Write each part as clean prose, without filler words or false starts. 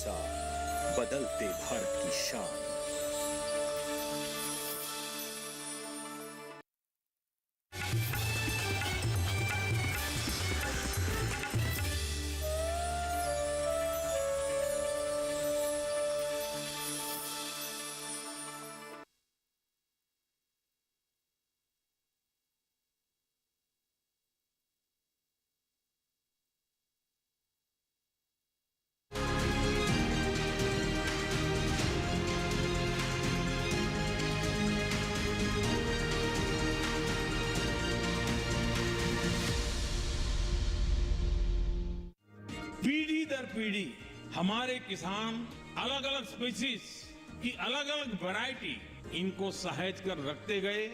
साथ बदलते भारत की शान। पीढ़ी दर पीढ़ी हमारे किसान अलग अलग स्पीसीज की अलग अलग वैरायटी इनको सहेज कर रखते गए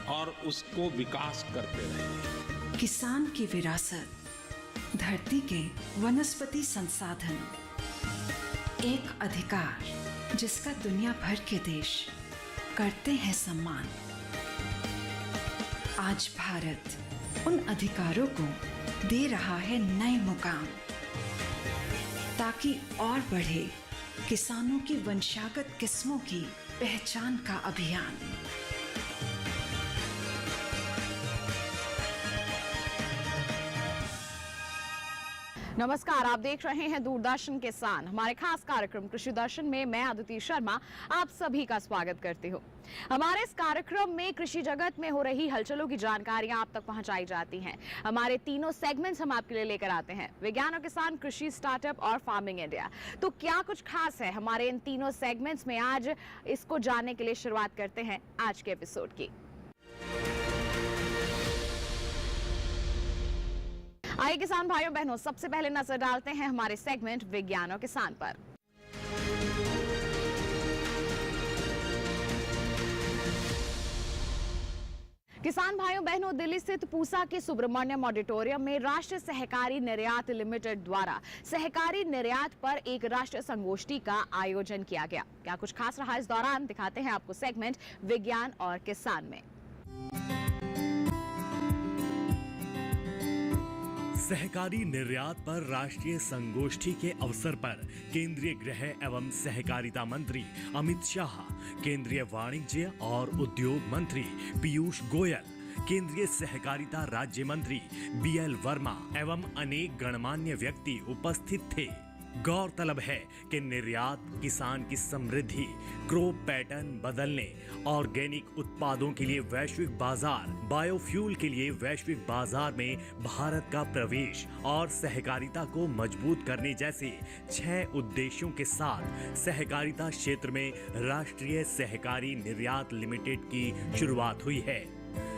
और उसको विकास करते रहे। किसान की विरासत, धरती के वनस्पति संसाधन, एक अधिकार जिसका दुनिया भर के देश करते हैं सम्मान। आज भारत उन अधिकारों को दे रहा है नए मुकाम, ताकि और बढ़े किसानों की वंशागत किस्मों की पहचान का अभियान। नमस्कार, आप देख रहे हैं दूरदर्शन किसान। हमारे खास कार्यक्रम कृषि दर्शन में मैं अदिति शर्मा आप सभी का स्वागत करती हूँ। हमारे इस कार्यक्रम में कृषि जगत में हो रही हलचलों की जानकारियां आप तक पहुंचाई जाती हैं। हमारे तीनों सेगमेंट्स हम आपके लिए लेकर आते हैं, विज्ञान और किसान, कृषि, स्टार्टअप और फार्मिंग इंडिया। तो क्या कुछ खास है हमारे इन तीनों सेगमेंट्स में, आज इसको जानने के लिए शुरुआत करते हैं आज के एपिसोड की। आइए किसान भाइयों बहनों, सबसे पहले नजर डालते हैं हमारे सेगमेंट विज्ञान और किसान पर। किसान भाइयों बहनों, दिल्ली स्थित पूसा के सुब्रमण्यम ऑडिटोरियम में राष्ट्रीय सहकारी निर्यात लिमिटेड द्वारा सहकारी निर्यात पर एक राष्ट्रीय संगोष्ठी का आयोजन किया गया। क्या कुछ खास रहा इस दौरान, दिखाते हैं आपको सेगमेंट विज्ञान और किसान में। सहकारी निर्यात पर राष्ट्रीय संगोष्ठी के अवसर पर केंद्रीय गृह एवं सहकारिता मंत्री अमित शाह, केंद्रीय वाणिज्य और उद्योग मंत्री पीयूष गोयल, केंद्रीय सहकारिता राज्य मंत्री बीएल वर्मा एवं अनेक गणमान्य व्यक्ति उपस्थित थे। गौरतलब है कि निर्यात किसान की समृद्धि, क्रॉप पैटर्न बदलने, ऑर्गेनिक उत्पादों के लिए वैश्विक बाजार, बायोफ्यूल के लिए वैश्विक बाजार में भारत का प्रवेश और सहकारिता को मजबूत करने जैसे 6 उद्देश्यों के साथ सहकारिता क्षेत्र में राष्ट्रीय सहकारी निर्यात लिमिटेड की शुरुआत हुई है।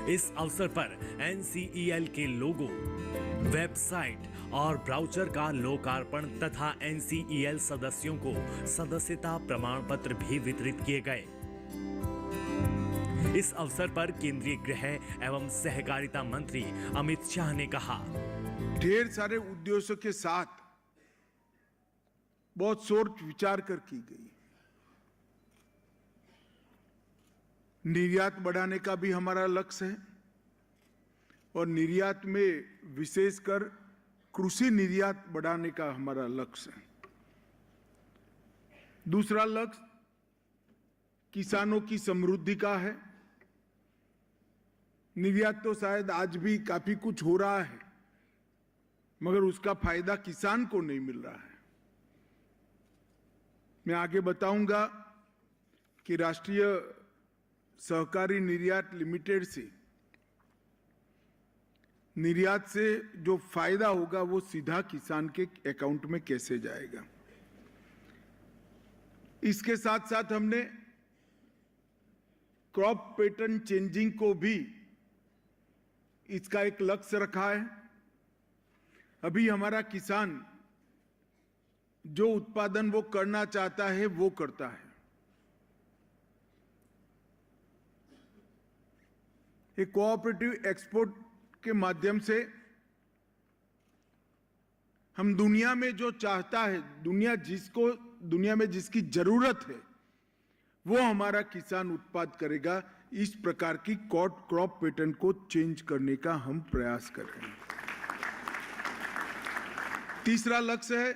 इस अवसर पर एनसीईएल के लोगो, वेबसाइट और ब्राउचर का लोकार्पण तथा एनसीईएल सदस्यों को सदस्यता प्रमाण पत्र भी वितरित किए गए। इस अवसर पर केंद्रीय गृह एवं सहकारिता मंत्री अमित शाह ने कहा, ढेर सारे उद्देश्यों के साथ बहुत सोच विचार कर की गई। निर्यात बढ़ाने का भी हमारा लक्ष्य है और निर्यात में विशेषकर कृषि निर्यात बढ़ाने का हमारा लक्ष्य है। दूसरा लक्ष्य किसानों की समृद्धि का है। निर्यात तो शायद आज भी काफी कुछ हो रहा है, मगर उसका फायदा किसान को नहीं मिल रहा है। मैं आगे बताऊंगा कि राष्ट्रीय सहकारी निर्यात लिमिटेड से निर्यात से जो फायदा होगा वो सीधा किसान के अकाउंट में कैसे जाएगा। इसके साथ साथ हमने क्रॉप पैटर्न चेंजिंग को भी इसका एक लक्ष्य रखा है। अभी हमारा किसान जो उत्पादन वो करना चाहता है वो करता है। एक कोऑपरेटिव एक्सपोर्ट के माध्यम से हम दुनिया में जो चाहता है, दुनिया में जिसकी जरूरत है, वो हमारा किसान उत्पाद करेगा। इस प्रकार की क्रॉप पैटर्न को चेंज करने का हम प्रयास कर रहे हैं। तीसरा लक्ष्य है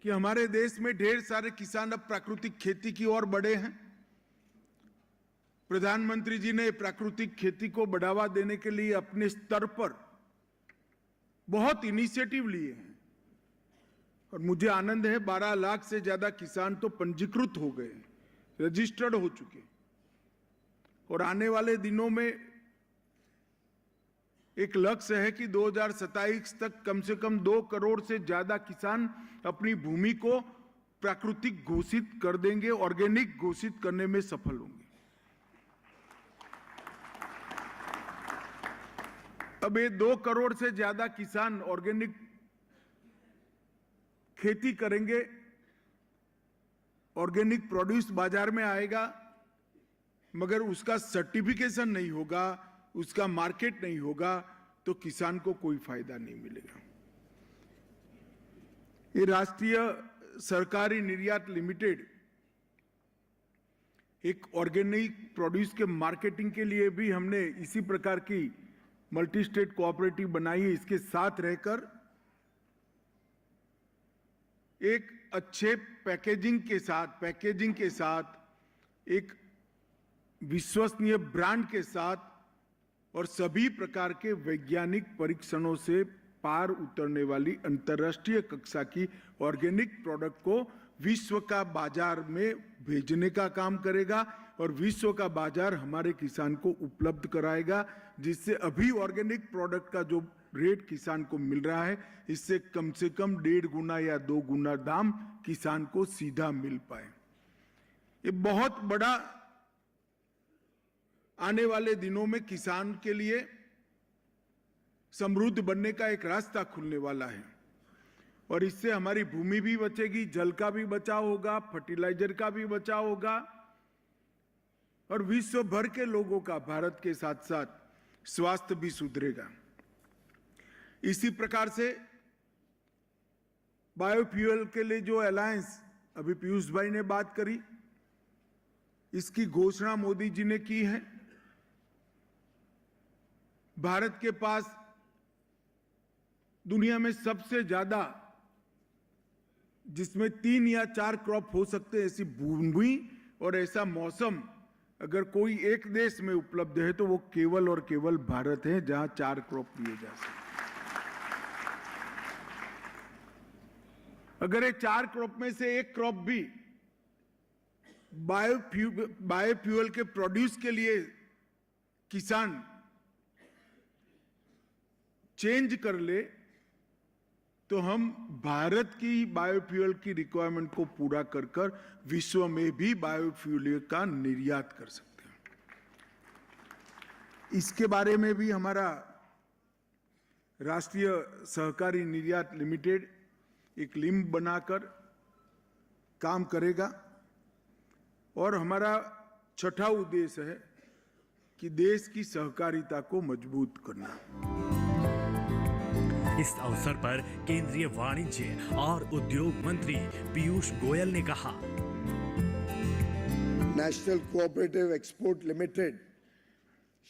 कि हमारे देश में ढेर सारे किसान अब प्राकृतिक खेती की ओर बढ़े हैं। प्रधानमंत्री जी ने प्राकृतिक खेती को बढ़ावा देने के लिए अपने स्तर पर बहुत इनिशिएटिव लिए हैं और मुझे आनंद है 12 लाख से ज्यादा किसान तो पंजीकृत हो गए, रजिस्टर्ड हो चुके और आने वाले दिनों में एक लक्ष्य है कि 2027 तक कम से कम 2 करोड़ से ज्यादा किसान अपनी भूमि को प्राकृतिक घोषित कर देंगे, ऑर्गेनिक घोषित करने में सफल होंगे। अब ये 2 करोड़ से ज्यादा किसान ऑर्गेनिक खेती करेंगे, ऑर्गेनिक प्रोड्यूस बाजार में आएगा, मगर उसका सर्टिफिकेशन नहीं होगा, उसका मार्केट नहीं होगा तो किसान को कोई फायदा नहीं मिलेगा। ये राष्ट्रीय सहकारी निर्यात लिमिटेड एक ऑर्गेनिक प्रोड्यूस के मार्केटिंग के लिए भी हमने इसी प्रकार की मल्टी स्टेट कोऑपरेटिव बनाई है। इसके साथ रहकर एक अच्छे पैकेजिंग के साथ एक विश्वसनीय ब्रांड के साथ और सभी प्रकार के वैज्ञानिक परीक्षणों से पार उतरने वाली अंतर्राष्ट्रीय कक्षा की ऑर्गेनिक प्रोडक्ट को विश्व का बाजार में भेजने का काम करेगा और विश्व का बाजार हमारे किसान को उपलब्ध कराएगा, जिससे अभी ऑर्गेनिक प्रोडक्ट का जो रेट किसान को मिल रहा है इससे कम से कम 1.5 गुना या 2 गुना दाम किसान को सीधा मिल पाए। ये बहुत बड़ा आने वाले दिनों में किसान के लिए समृद्ध बनने का एक रास्ता खुलने वाला है और इससे हमारी भूमि भी बचेगी, जल का भी बचाव होगा, फर्टिलाइजर का भी बचाव होगा और विश्व भर के लोगों का भारत के साथ साथ स्वास्थ्य भी सुधरेगा। इसी प्रकार से बायोफ्यूल के लिए जो अलायंस अभी पीयूष भाई ने बात करी, इसकी घोषणा मोदी जी ने की है। भारत के पास दुनिया में सबसे ज्यादा जिसमें 3 या 4 क्रॉप हो सकते हैं ऐसी भूमि और ऐसा मौसम अगर कोई एक देश में उपलब्ध है तो वो केवल और केवल भारत है, जहां 4 क्रॉप लिए जा सकते। अगर ये 4 क्रॉप में से एक क्रॉप भी बायोफ्यूल के प्रोड्यूस के लिए किसान चेंज कर ले तो हम भारत की बायोफ्यूल की रिक्वायरमेंट को पूरा कर कर विश्व में भी बायोफ्यूल का निर्यात कर सकते हैं। इसके बारे में भी हमारा राष्ट्रीय सहकारी निर्यात लिमिटेड एक लिंक बनाकर काम करेगा और हमारा छठा उद्देश्य है कि देश की सहकारिता को मजबूत करना। इस अवसर पर केंद्रीय वाणिज्य और उद्योग मंत्री पीयूष गोयल ने कहा, नेशनल कोऑपरेटिव एक्सपोर्ट लिमिटेड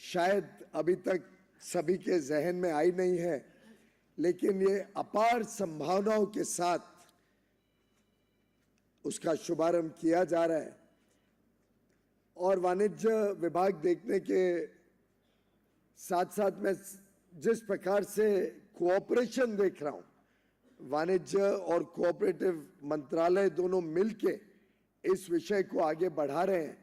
शायद अभी तक सभी के जहन में आई नहीं है, लेकिन ये अपार संभावनाओं के साथ उसका शुभारंभ किया जा रहा है और वाणिज्य विभाग देखने के साथ साथ मैं जिस प्रकार से कोऑपरेशन देख रहा हूं, वाणिज्य और कोऑपरेटिव मंत्रालय दोनों मिलके इस विषय को आगे बढ़ा रहे हैं।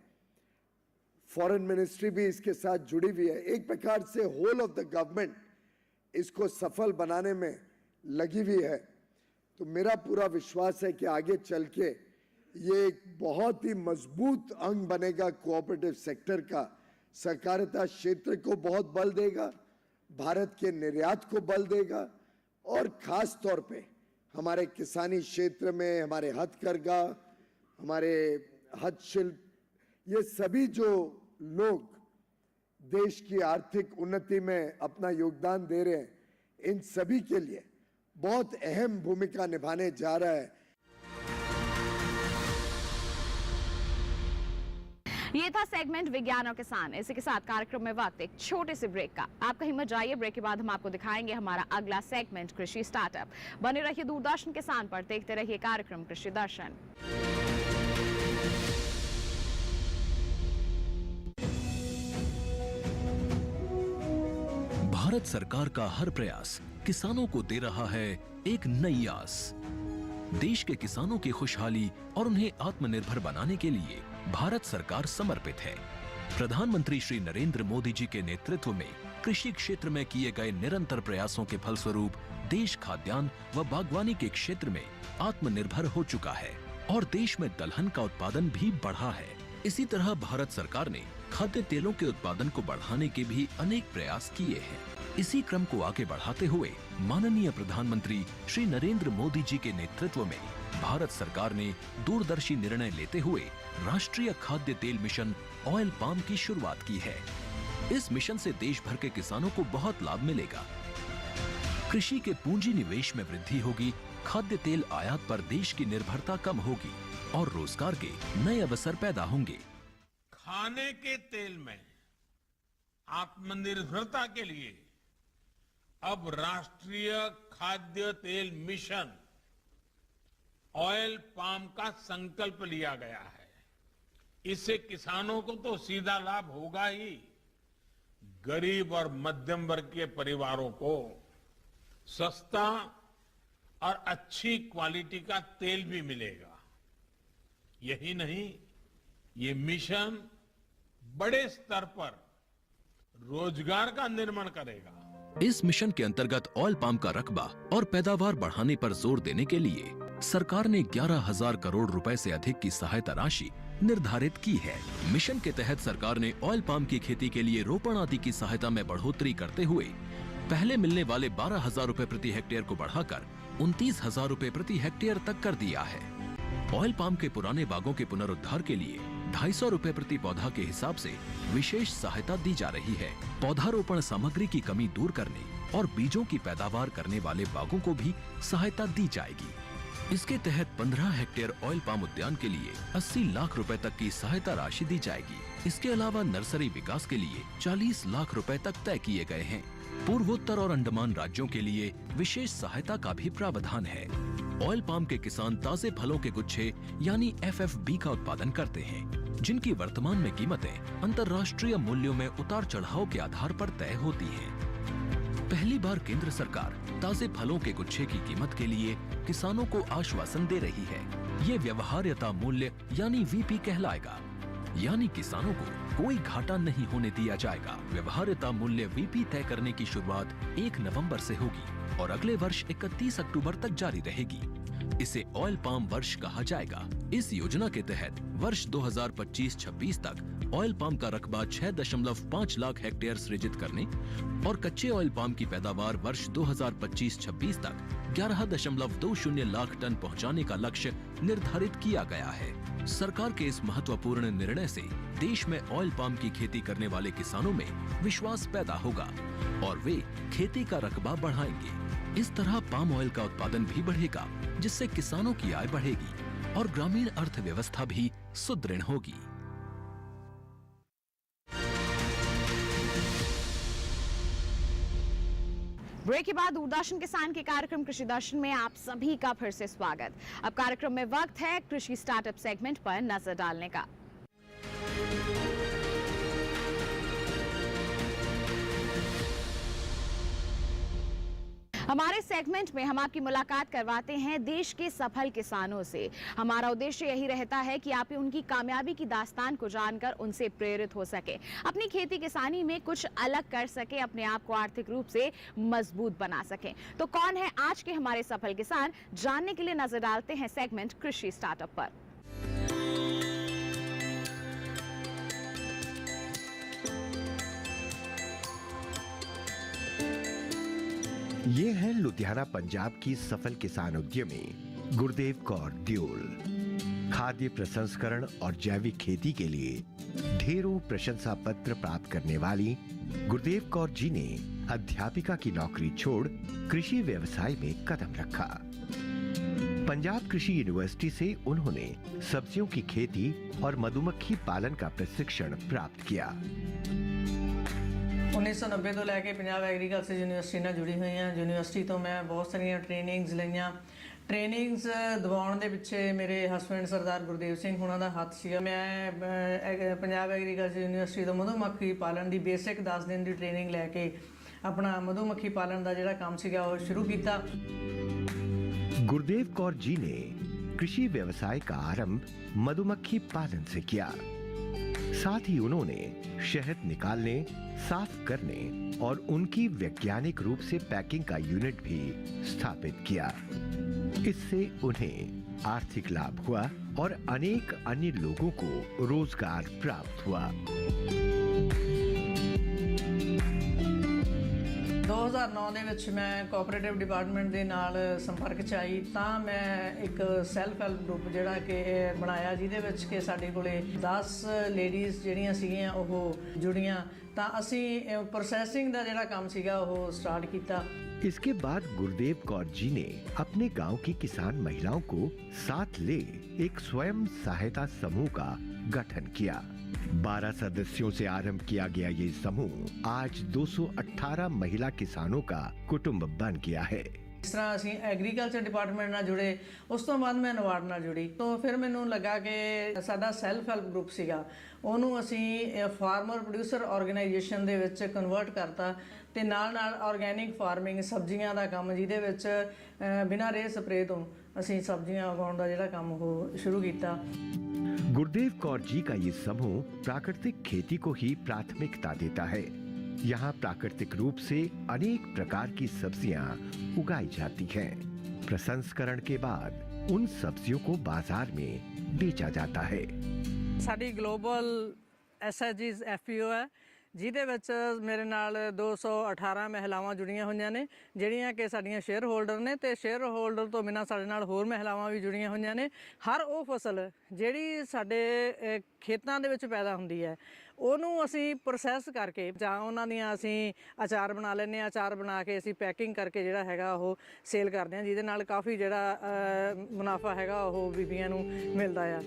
फॉरेन मिनिस्ट्री भी इसके साथ जुड़ी हुई है। एक प्रकार से होल ऑफ द गवर्नमेंट इसको सफल बनाने में लगी हुई है। तो मेरा पूरा विश्वास है कि आगे चल के ये एक बहुत ही मजबूत अंग बनेगा कोऑपरेटिव सेक्टर का, सहकारिता क्षेत्र को बहुत बल देगा, भारत के निर्यात को बल देगा और खास तौर पे हमारे किसानी क्षेत्र में हमारे हथकरघा, हमारे हस्तशिल्प, ये सभी जो लोग देश की आर्थिक उन्नति में अपना योगदान दे रहे हैं, इन सभी के लिए बहुत अहम भूमिका निभाने जा रहा है। ये था सेगमेंट विज्ञान और किसान। इसी के साथ कार्यक्रम में वक्त एक छोटे से ब्रेक का। आप कहीं मत जाइए, ब्रेक के बाद हम आपको दिखाएंगे हमारा अगला सेगमेंट कृषि स्टार्टअप। बने रहिए दूरदर्शन किसान पर, देखते रहिए कार्यक्रम कृषि दर्शन। भारत सरकार का हर प्रयास किसानों को दे रहा है एक नई आस। देश के किसानों की खुशहाली और उन्हें आत्मनिर्भर बनाने के लिए भारत सरकार समर्पित है। प्रधानमंत्री श्री नरेंद्र मोदी जी के नेतृत्व में कृषि क्षेत्र में किए गए निरंतर प्रयासों के फलस्वरूप देश खाद्यान्न व बागवानी के क्षेत्र में आत्मनिर्भर हो चुका है और देश में दलहन का उत्पादन भी बढ़ा है। इसी तरह भारत सरकार ने खाद्य तेलों के उत्पादन को बढ़ाने के भी अनेक प्रयास किए हैं। इसी क्रम को आगे बढ़ाते हुए माननीय प्रधानमंत्री श्री नरेंद्र मोदी जी के नेतृत्व में भारत सरकार ने दूरदर्शी निर्णय लेते हुए राष्ट्रीय खाद्य तेल मिशन ऑयल पाम की शुरुआत की है। इस मिशन से देश भर के किसानों को बहुत लाभ मिलेगा। कृषि के पूंजी निवेश में वृद्धि होगी, खाद्य तेल आयात पर देश की निर्भरता कम होगी और रोजगार के नए अवसर पैदा होंगे। खाने के तेल में आत्मनिर्भरता के लिए अब राष्ट्रीय खाद्य तेल मिशन ऑयल पाम का संकल्प लिया गया है। इससे किसानों को तो सीधा लाभ होगा ही, गरीब और मध्यम वर्ग के परिवारों को सस्ता और अच्छी क्वालिटी का तेल भी मिलेगा। यही नहीं, ये मिशन बड़े स्तर पर रोजगार का निर्माण करेगा। इस मिशन के अंतर्गत ऑयल पाम का रकबा और पैदावार बढ़ाने पर जोर देने के लिए सरकार ने 11,000 करोड़ रुपए से अधिक की सहायता राशि निर्धारित की है। मिशन के तहत सरकार ने ऑयल पाम की खेती के लिए रोपण आदि की सहायता में बढ़ोतरी करते हुए पहले मिलने वाले 12,000 रुपए प्रति हेक्टेयर को बढ़ाकर 29,000 रुपए प्रति हेक्टेयर तक कर दिया है। ऑयल पाम के पुराने बागों के पुनरुद्धार के लिए 250 रुपए प्रति पौधा के हिसाब से विशेष सहायता दी जा रही है। पौधारोपण सामग्री की कमी दूर करने और बीजों की पैदावार करने वाले बागों को भी सहायता दी जाएगी। इसके तहत 15 हेक्टेयर ऑयल पाम उद्यान के लिए 80 लाख रुपए तक की सहायता राशि दी जाएगी। इसके अलावा नर्सरी विकास के लिए 40 लाख रुपए तक तय किए गए हैं। पूर्वोत्तर और अंडमान राज्यों के लिए विशेष सहायता का भी प्रावधान है। ऑयल पाम के किसान ताजे फलों के गुच्छे यानी FFB का उत्पादन करते हैं, जिनकी वर्तमान में कीमतें अंतर्राष्ट्रीय मूल्यों में उतार चढ़ाव के आधार पर तय होती हैं। पहली बार केंद्र सरकार ताजे फलों के गुच्छे की कीमत के लिए किसानों को आश्वासन दे रही है। ये व्यवहार्यता मूल्य यानी VP कहलाएगा, यानी किसानों को कोई घाटा नहीं होने दिया जाएगा। व्यवहार्यता मूल्य VP तय करने की शुरुआत 1 नवंबर से होगी और अगले वर्ष 31 अक्टूबर तक जारी रहेगी। इसे ऑयल पाम वर्ष कहा जाएगा। इस योजना के तहत वर्ष 2025-26 तक ऑयल पाम का रकबा 6.5 लाख हेक्टेयर सृजित करने और कच्चे ऑयल पाम की पैदावार वर्ष 2025-26 तक 11.20 लाख टन पहुंचाने का लक्ष्य निर्धारित किया गया है। सरकार के इस महत्वपूर्ण निर्णय से देश में ऑयल पाम की खेती करने वाले किसानों में विश्वास पैदा होगा और वे खेती का रकबा बढ़ाएंगे। इस तरह पाम ऑयल का उत्पादन भी बढ़ेगा, जिससे किसानों की आय बढ़ेगी और ग्रामीण अर्थव्यवस्था भी सुदृढ़ होगी। ब्रेक के बाद दूरदर्शन किसान के कार्यक्रम कृषि दर्शन में आप सभी का फिर से स्वागत। अब कार्यक्रम में वक्त है कृषि स्टार्टअप सेगमेंट पर नजर डालने का। हमारे सेगमेंट में हम आपकी मुलाकात करवाते हैं देश के सफल किसानों से। हमारा उद्देश्य यही रहता है कि आप उनकी कामयाबी की दास्तान को जानकर उनसे प्रेरित हो सके, अपनी खेती किसानी में कुछ अलग कर सके, अपने आप को आर्थिक रूप से मजबूत बना सके। तो कौन है आज के हमारे सफल किसान, जानने के लिए नजर डालते हैं सेगमेंट कृषि स्टार्टअप पर। ये है लुधियाना पंजाब की सफल किसान उद्यमी गुरदेव कौर दियोल। खाद्य प्रसंस्करण और जैविक खेती के लिए ढेरों प्रशंसा पत्र प्राप्त करने वाली गुरदेव कौर जी ने अध्यापिका की नौकरी छोड़ कृषि व्यवसाय में कदम रखा। पंजाब कृषि यूनिवर्सिटी से उन्होंने सब्जियों की खेती और मधुमक्खी पालन का प्रशिक्षण प्राप्त किया। 1990 ਤੋਂ ਲੈ ਕੇ ਪੰਜਾਬ ਐਗਰੀਕਲਚਰ ਯੂਨੀਵਰਸਿਟੀ ਨਾਲ ਜੁੜੀ ਹੋਈ ਹਾਂ। ਯੂਨੀਵਰਸਿਟੀ ਤੋਂ ਮੈਂ ਬਹੁਤ ਸਾਰੀਆਂ ਟ੍ਰੇਨਿੰਗਸ ਲਈਆਂ। ਟ੍ਰੇਨਿੰਗਸ ਦਿਵਾਉਣ ਦੇ ਪਿੱਛੇ ਮੇਰੇ ਹਸਬੈਂਡ ਸਰਦਾਰ ਗੁਰਦੇਵ ਸਿੰਘ ਹੁਣਾਂ ਦਾ ਹੱਥ ਸੀਗਾ। ਮੈਂ ਪੰਜਾਬ ਐਗਰੀਕਲਚਰ ਯੂਨੀਵਰਸਿਟੀ ਤੋਂ ਮਧੂਮੱਖੀ ਪਾਲਣ ਦੀ ਬੇਸਿਕ 10 ਦਿਨ ਦੀ ਟ੍ਰੇਨਿੰਗ ਲੈ ਕੇ ਆਪਣਾ ਮਧੂਮੱਖੀ ਪਾਲਣ ਦਾ ਜਿਹੜਾ ਕੰਮ ਸੀਗਾ ਉਹ ਸ਼ੁਰੂ ਕੀਤਾ। गुरदेव कौर जी ने कृषि व्यवसाय का आरंभ मधुमक्खी पालन से किया। साथ ही उन्होंने शहद निकालने, साफ करने और उनकी वैज्ञानिक रूप से पैकिंग का यूनिट भी स्थापित किया। इससे उन्हें आर्थिक लाभ हुआ और अनेक अन्य लोगों को रोजगार प्राप्त हुआ। 2009 ਦੇ ਵਿੱਚ ਮੈਂ ਕੋਆਪਰੇਟਿਵ ਡਿਪਾਰਟਮੈਂਟ ਦੇ ਨਾਲ ਸੰਪਰਕ 'ਚ ਆਈ ਤਾਂ ਮੈਂ ਇੱਕ ਸੈਲਫ ਹੈਲਪ ਗਰੁੱਪ ਜਿਹੜਾ ਕਿ ਬਣਾਇਆ, ਜਿਹਦੇ ਵਿੱਚ ਕਿ ਸਾਡੇ ਕੋਲੇ 10 ਲੇਡੀਜ਼ ਜਿਹੜੀਆਂ ਸੀਗੀਆਂ ਉਹ ਜੁੜੀਆਂ ਤਾਂ ਅਸੀਂ ਪ੍ਰੋਸੈਸਿੰਗ ਦਾ ਜਿਹੜਾ ਕੰਮ ਸੀਗਾ ਉਹ ਸਟਾਰਟ ਕੀਤਾ। इसके बाद गुरदेव कौर जी ने अपने गांव की किसान महिलाओं को साथ ले एक स्वयं सहायता समूह का गठन किया। 12 सदस्यों से आरंभ किया गया ये समूह आज 218 महिला किसानों का कुटुंब बन गया है। इस तरह ਅਸੀਂ ਐਗਰੀਕਲਚਰ ਡਿਪਾਰਟਮੈਂਟ ਨਾਲ ਜੁੜੇ। ਉਸ ਤੋਂ ਬਾਅਦ ਮੈਂ ਨਵਾਰਡ ਨਾਲ ਜੁੜੀ ਤਾਂ ਫਿਰ ਮੈਨੂੰ ਲੱਗਾ ਕਿ ਸਾਡਾ ਸੈਲਫ ਹੈਲਪ ਗਰੁੱਪ ਸੀਗਾ ਉਹਨੂੰ ਅਸੀਂ ਫਾਰਮਰ ਪ੍ਰੋਡਿਊਸਰ ਆਰਗੇਨਾਈਜੇਸ਼ਨ ਦੇ ਵਿੱਚ ਕਨਵਰਟ ਕਰਤਾ ਤੇ ਨਾਲ ਨਾਲ ਆਰਗੈਨਿਕ ਫਾਰਮਿੰਗ ਸਬਜ਼ੀਆਂ ਦਾ ਕੰਮ, ਜਿਹਦੇ ਵਿੱਚ ਬਿਨਾਂ ਰੇਹ ਸਪਰੇ ਤੋਂ ਅਸੀਂ ਸਬਜ਼ੀਆਂ ਉਗਾਉਣ ਦਾ ਜਿਹੜਾ ਕੰਮ ਉਹ ਸ਼ੁਰੂ ਕੀਤਾ। गुरदेव कौर जी का ये समूह प्राकृतिक खेती को ही प्राथमिकता देता है। यहाँ प्राकृतिक रूप से अनेक प्रकार की सब्जियां उगाई जाती हैं। प्रसंस्करण के बाद उन सब्जियों को बाजार में बेचा जाता है। साडी ग्लोबल SHG's FPO है, ਜਿਹਦੇ ਵਿੱਚ ਮੇਰੇ ਨਾਲ 218 ਮਹਿਲਾਵਾਂ ਜੁੜੀਆਂ ਹੋਈਆਂ ਨੇ, ਜਿਹੜੀਆਂ ਕਿ ਸਾਡੀਆਂ ਸ਼ੇਅਰ ਹੋਲਡਰ ਨੇ ਤੇ ਸ਼ੇਅਰ ਹੋਲਡਰ ਤੋਂ ਬਿਨਾਂ ਸਾਡੇ ਨਾਲ ਹੋਰ ਮਹਿਲਾਵਾਂ ਵੀ ਜੁੜੀਆਂ ਹੋਈਆਂ ਨੇ। ਹਰ ਉਹ ਫਸਲ ਜਿਹੜੀ ਸਾਡੇ ਖੇਤਾਂ ਦੇ ਵਿੱਚ ਪੈਦਾ ਹੁੰਦੀ ਹੈ ਉਹਨੂੰ ਅਸੀਂ ਪ੍ਰੋਸੈਸ ਕਰਕੇ ਜਾਂ ਉਹਨਾਂ ਦੀਆਂ ਅਸੀਂ ਅਚਾਰ ਬਣਾ ਲੈਂਦੇ ਹਾਂ। ਅਚਾਰ ਬਣਾ ਕੇ ਅਸੀਂ ਪੈਕਿੰਗ ਕਰਕੇ ਜਿਹੜਾ ਹੈਗਾ ਉਹ ਸੇਲ ਕਰਦੇ ਹਾਂ, ਜਿਹਦੇ ਨਾਲ ਕਾਫੀ ਜਿਹੜਾ ਮੁਨਾਫਾ ਹੈਗਾ ਉਹ ਬੀਬੀਆਂ ਨੂੰ ਮਿਲਦਾ ਆ।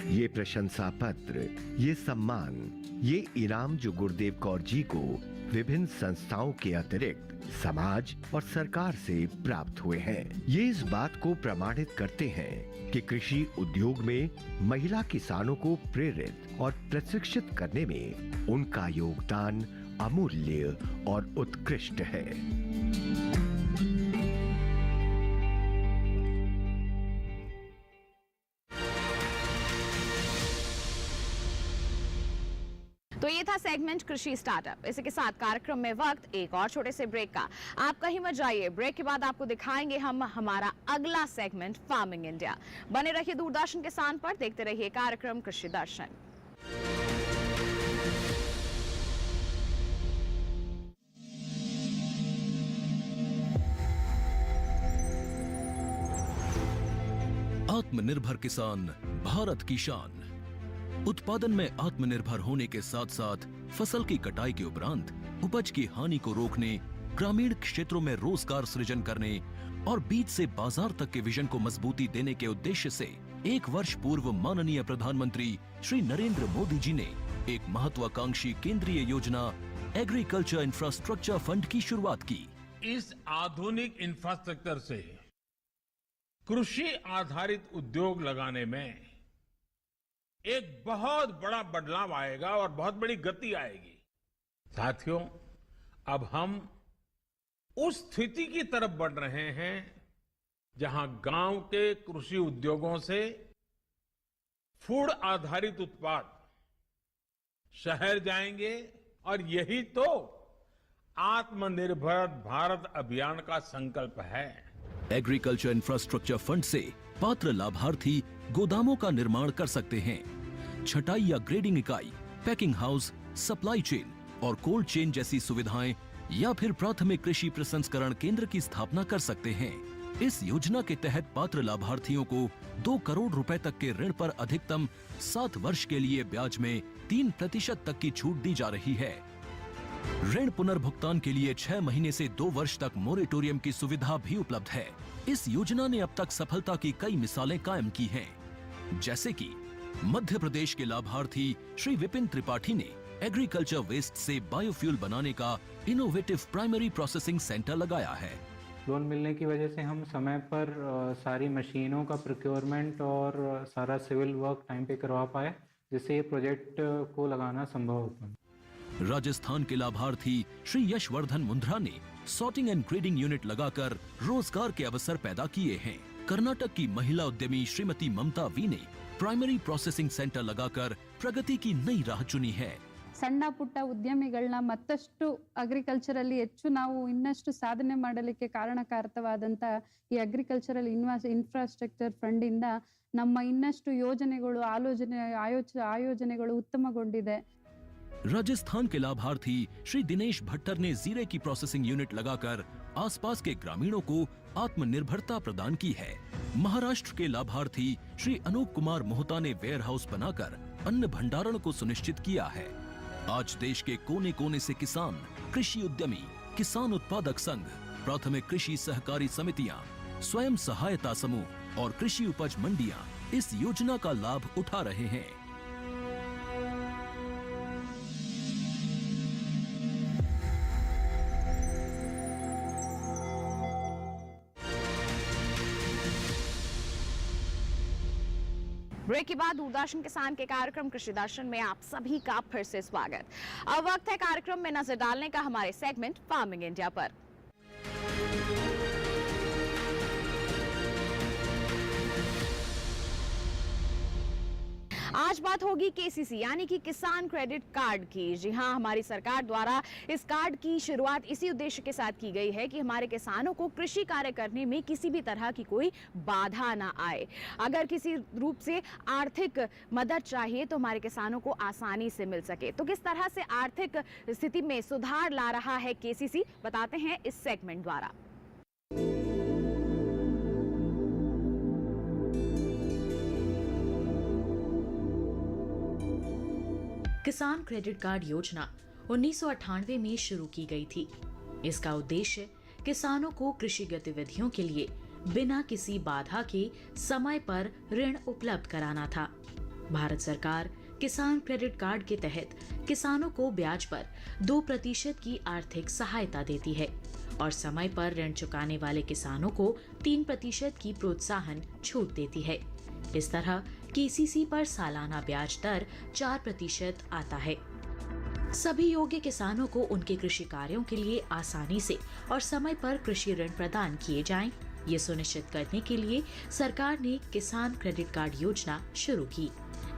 ये प्रशंसा पत्र, ये सम्मान, ये इनाम जो गुरदेव कौर जी को विभिन्न संस्थाओं के अतिरिक्त समाज और सरकार से प्राप्त हुए हैं, ये इस बात को प्रमाणित करते हैं कि कृषि उद्योग में महिला किसानों को प्रेरित और प्रशिक्षित करने में उनका योगदान अमूल्य और उत्कृष्ट है। तो ये था सेगमेंट कृषि स्टार्टअप। इसी के साथ कार्यक्रम में वक्त एक और छोटे से ब्रेक का। आप कहीं मत जाइए, ब्रेक के बाद आपको दिखाएंगे हम हमारा अगला सेगमेंट फार्मिंग इंडिया। बने रहिए दूरदर्शन किसान पर, देखते रहिए कार्यक्रम कृषि दर्शन। आत्मनिर्भर किसान भारत की शान। उत्पादन में आत्मनिर्भर होने के साथ साथ फसल की कटाई के उपरांत उपज की हानि को रोकने, ग्रामीण क्षेत्रों में रोजगार सृजन करने और बीज से बाजार तक के विजन को मजबूती देने के उद्देश्य से 1 वर्ष पूर्व माननीय प्रधानमंत्री श्री नरेंद्र मोदी जी ने एक महत्वाकांक्षी केंद्रीय योजना एग्रीकल्चर इंफ्रास्ट्रक्चर फंड की शुरुआत की। इस आधुनिक इंफ्रास्ट्रक्चर से कृषि आधारित उद्योग लगाने में एक बहुत बड़ा बदलाव आएगा और बहुत बड़ी गति आएगी। साथियों, अब हम उस स्थिति की तरफ बढ़ रहे हैं जहां गांव के कृषि उद्योगों से फूड आधारित उत्पाद शहर जाएंगे और यही तो आत्मनिर्भर भारत अभियान का संकल्प है। एग्रीकल्चर इंफ्रास्ट्रक्चर फंड से पात्र लाभार्थी गोदामों का निर्माण कर सकते हैं, छटाई या ग्रेडिंग इकाई, पैकिंग हाउस, सप्लाई चेन और कोल्ड चेन जैसी सुविधाएं या फिर प्राथमिक कृषि प्रसंस्करण केंद्र की स्थापना कर सकते हैं। इस योजना के तहत पात्र लाभार्थियों को 2 करोड़ रुपए तक के ऋण पर अधिकतम 7 वर्ष के लिए ब्याज में 3% तक की छूट दी जा रही है। ऋण पुनर्भुगतान के लिए 6 महीने से 2 वर्ष तक मोरेटोरियम की सुविधा भी उपलब्ध है। इस योजना ने अब तक सफलता की कई मिसालें कायम की हैं, जैसे कि मध्य प्रदेश के लाभार्थी श्री विपिन त्रिपाठी ने एग्रीकल्चर वेस्ट से बायोफ्यूल बनाने का इनोवेटिव प्राइमरी प्रोसेसिंग सेंटर लगाया है। लोन मिलने की वजह से हम समय पर सारी मशीनों का प्रोक्योरमेंट और सारा सिविल वर्क टाइम पे करवा पाए, जिससे ये प्रोजेक्ट को लगाना संभव हो पाए। राजस्थान के लाभार्थी श्री यशवर्धन मुंद्रा ने सॉर्टिंग एंड ग्रेडिंग यूनिट लगाकर रोजगार के अवसर पैदा किए हैं। कर्नाटक की महिला उद्यमी श्रीमती ममता वी ने प्राइमरी प्रोसेसिंग सेंटर लगाकर प्रगति की नई राह चुनी है। ಸಣ್ಣ ಪುಟ್ಟ ಉದ್ಯಮಿಗಳನ್ನ ಮತ್ತಷ್ಟು ಅಗ್ರಿಕಲ್ಚರಲ್ಲಿ ಹೆಚ್ಚು ನಾವು ಇನ್ನಷ್ಟು ಸಾಧನೆ ಮಾಡಲಿಕ್ಕೆ ಕಾರಣಕಾರಕವಾದಂತ ಈ ಅಗ್ರಿಕಲ್ಚರಲ್ ಇನ್ಫ್ರಾಸ್ಟ್ರಕ್ಚರ್ ಫಂಡ್ ಇಂದ ನಮ್ಮ ಇನ್ನಷ್ಟು ಯೋಜನೆಗಳು ಆಯೋಜನೆಗಳು ಉತ್ತಮಗೊಂಡಿದೆ। राजस्थान के लाभार्थी श्री दिनेश भट्टर ने जीरे की प्रोसेसिंग यूनिट लगाकर आसपास के ग्रामीणों को आत्मनिर्भरता प्रदान की है। महाराष्ट्र के लाभार्थी श्री अनूप कुमार मोहता ने वेयर हाउस बनाकर अन्न भंडारण को सुनिश्चित किया है। आज देश के कोने कोने से किसान, कृषि उद्यमी, किसान उत्पादक संघ, प्राथमिक कृषि सहकारी समितियां, स्वयं सहायता समूह और कृषि उपज मंडियां इस योजना का लाभ उठा रहे हैं। ब्रेक के बाद दूरदर्शन किसान के कार्यक्रम कृषि दर्शन में आप सभी का फिर से स्वागत। अब वक्त है कार्यक्रम में नजर डालने का हमारे सेगमेंट फार्मिंग इंडिया पर। आज बात होगी केसीसी यानी कि किसान क्रेडिट कार्ड की। जी हां, हमारी सरकार द्वारा इस कार्ड की शुरुआत इसी उद्देश्य के साथ की गई है कि हमारे किसानों को कृषि कार्य करने में किसी भी तरह की कोई बाधा ना आए। अगर किसी रूप से आर्थिक मदद चाहिए तो हमारे किसानों को आसानी से मिल सके। तो किस तरह से आर्थिक स्थिति में सुधार ला रहा है केसीसी, बताते हैं इस सेगमेंट द्वारा। किसान क्रेडिट कार्ड योजना 1998 में शुरू की गई थी। इसका उद्देश्य किसानों को कृषि गतिविधियों के लिए बिना किसी बाधा के समय पर ऋण उपलब्ध कराना था। भारत सरकार किसान क्रेडिट कार्ड के तहत किसानों को ब्याज पर 2% की आर्थिक सहायता देती है और समय पर ऋण चुकाने वाले किसानों को 3% की प्रोत्साहन छूट देती है। इस तरह केसीसी पर सालाना ब्याज दर 4% आता है। सभी योग्य किसानों को उनके कृषि कार्यों के लिए आसानी से और समय पर कृषि ऋण प्रदान किए जाएं, ये सुनिश्चित करने के लिए सरकार ने किसान क्रेडिट कार्ड योजना शुरू की।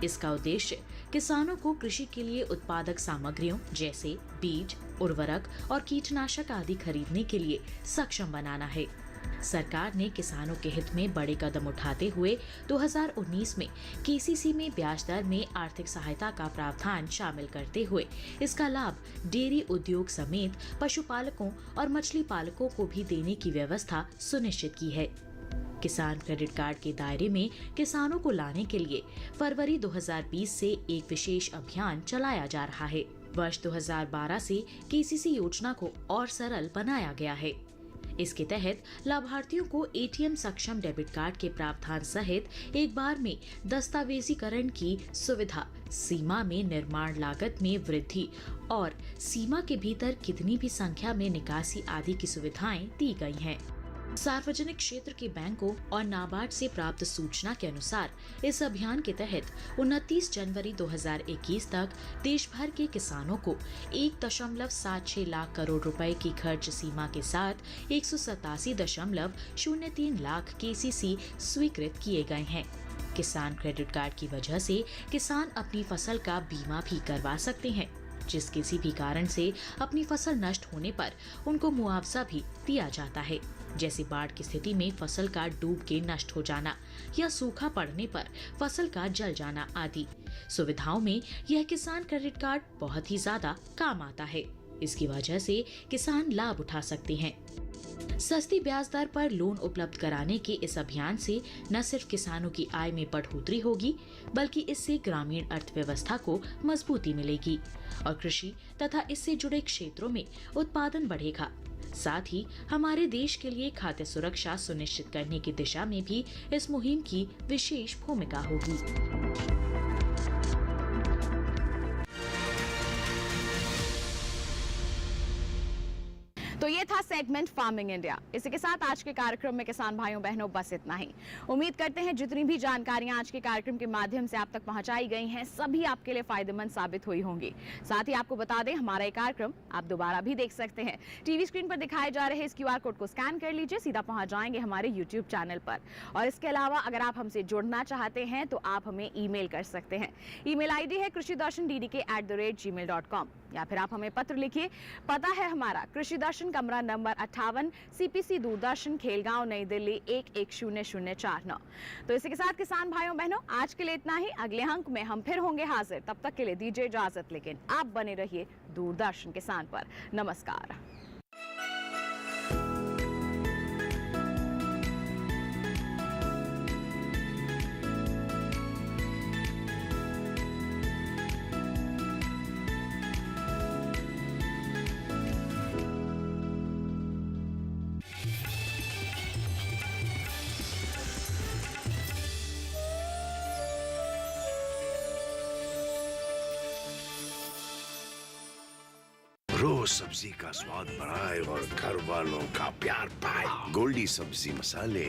इसका उद्देश्य किसानों को कृषि के लिए उत्पादक सामग्रियों जैसे बीज, उर्वरक और कीटनाशक आदि खरीदने के लिए सक्षम बनाना है। सरकार ने किसानों के हित में बड़े कदम उठाते हुए 2019 में केसीसी में ब्याज दर में आर्थिक सहायता का प्रावधान शामिल करते हुए इसका लाभ डेयरी उद्योग समेत पशुपालकों और मछली पालकों को भी देने की व्यवस्था सुनिश्चित की है। किसान क्रेडिट कार्ड के दायरे में किसानों को लाने के लिए फरवरी 2020 से एक विशेष अभियान चलाया जा रहा है। वर्ष 2012 से केसीसी योजना को और सरल बनाया गया है। इसके तहत लाभार्थियों को एटीएम सक्षम डेबिट कार्ड के प्रावधान सहित एक बार में दस्तावेजीकरण की सुविधा, सीमा में निर्माण लागत में वृद्धि और सीमा के भीतर कितनी भी संख्या में निकासी आदि की सुविधाएं दी गई हैं। सार्वजनिक क्षेत्र के बैंकों और नाबार्ड से प्राप्त सूचना के अनुसार इस अभियान के तहत 29 जनवरी 2021 तक देश भर के किसानों को 1.76 लाख करोड़ रुपए की खर्च सीमा के साथ 187.03 लाख केसीसी स्वीकृत किए गए हैं। किसान क्रेडिट कार्ड की वजह से किसान अपनी फसल का बीमा भी करवा सकते हैं, जिस किसी भी कारण से अपनी फसल नष्ट होने पर उनको मुआवजा भी दिया जाता है, जैसे बाढ़ की स्थिति में फसल का डूब के नष्ट हो जाना या सूखा पड़ने पर फसल का जल जाना आदि सुविधाओं में यह किसान क्रेडिट कार्ड बहुत ही ज्यादा काम आता है। इसकी वजह से किसान लाभ उठा सकते हैं। सस्ती ब्याज दर पर लोन उपलब्ध कराने के इस अभियान से न सिर्फ किसानों की आय में बढ़ोतरी होगी, बल्कि इससे ग्रामीण अर्थव्यवस्था को मजबूती मिलेगी और कृषि तथा इससे जुड़े क्षेत्रों में उत्पादन बढ़ेगा। साथ ही हमारे देश के लिए खाद्य सुरक्षा सुनिश्चित करने की दिशा में भी इस मुहिम की विशेष भूमिका होगी। तो ये था सेगमेंट फार्मिंग इंडिया। इसी के साथ आज के कार्यक्रम में किसान भाइयों बहनों बस इतना ही। उम्मीद करते हैं जितनी भी जानकारियां आज के कार्यक्रम के माध्यम से आप तक पहुंचाई गई हैं, सभी आपके लिए फायदेमंद साबित हुई होंगी। साथ ही आपको बता दें, हमारा ये कार्यक्रम आप दोबारा भी देख सकते हैं। टीवी स्क्रीन पर दिखाए जा रहे इस QR कोड को स्कैन कर लीजिए, सीधा पहुंच जाएंगे हमारे YouTube चैनल पर। और इसके अलावा अगर आप हमसे जुड़ना चाहते हैं तो आप हमें ईमेल कर सकते हैं। ईमेल ID है krishidarshan@gmail.com, या फिर आप हमें पत्र लिखिए। पता है हमारा कृषि दर्शन, कमरा नंबर 58, CPC दूरदर्शन, खेलगांव, नई दिल्ली 110009। तो इसी के साथ किसान भाइयों बहनों, आज के लिए इतना ही। अगले अंक में हम फिर होंगे हाजिर। तब तक के लिए दीजिए इजाजत, लेकिन आप बने रहिए दूरदर्शन किसान पर। नमस्कार। रोज सब्जी का स्वाद बढ़ाए और घर वालों का प्यार पाए। गोल्डी सब्जी मसाले।